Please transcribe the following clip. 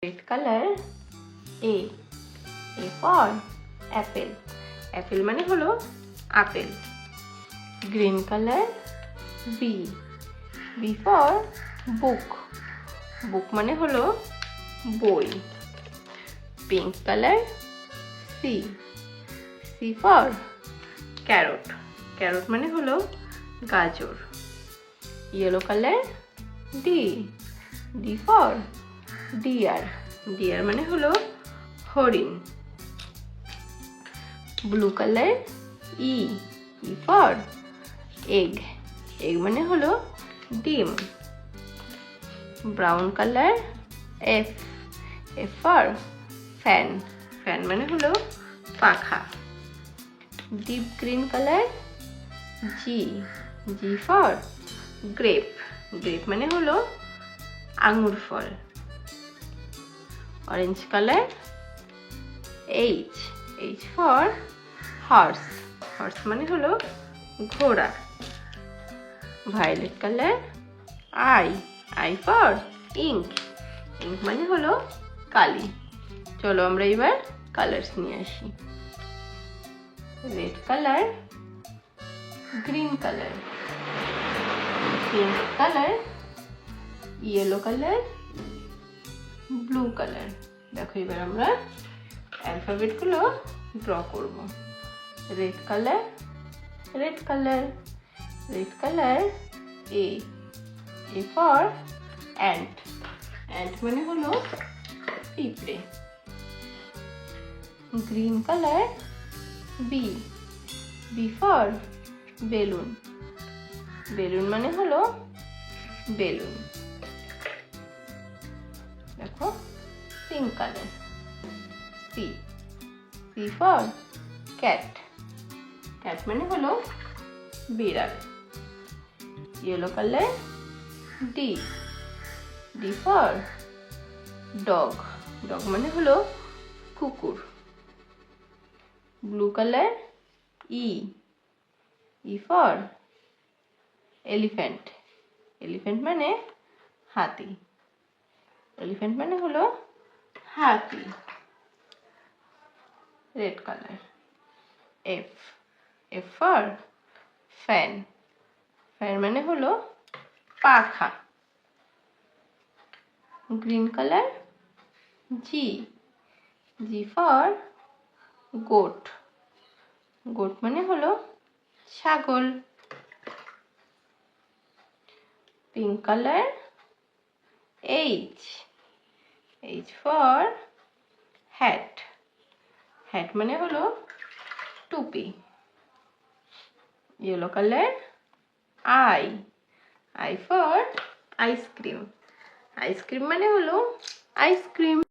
red color A. A for apple. Apple মানে হলো apple. Green color B. B for book. Book মানে হলো বই। Pink color C. C for carrot. Carrot মানে হলো গাজর। Yellow color D. D for deer. Deer মানে হলো হরিণ। Blue color E. E for egg. Egg মানে হলো ডিম। Brown color F. F for fan. Fan মানে হলো পাখা। Deep green color G. G for grape. Grape মানে হলো আঙ্গুর ফল। Orange color H. H for horse. Horse মানে হলো ঘোড়া। Violet color I. I for ink. Ink মানে হলো কালি। চলো আমরা এবার কালার্স নিয়ে আসি। Red colour, green colour, pink colour, yellow colour, blue colour. দেখো এবার আমরা অ্যালফাবেটগুলো ড্র করব। Red colour, red colour, red colour A. A for ant. Ant মানে হলো পিঁপড়ে। Green colour B. B for balloon. Balloon মানে হলো বেলুন। দেখো pink colour C. C for cat. Cat মানে হলো বিড়াল। Yellow colour D. D for dog. Dog মানে হলো কুকুর। Blue colour E. E for elephant. Elephant মানে হাতি। এলিফ্যান্ট মানে হলো হাতি। Red colour F. F for fan. Fan মানে হলো পাখা। Green colour G. G for goat. Goat মানে হলো ছাগল। Pink colour H. H for hat. Hat মানে হলো টুপি। Yellow colour I. I for ice cream. Ice cream মানে হলো আইসক্রিম।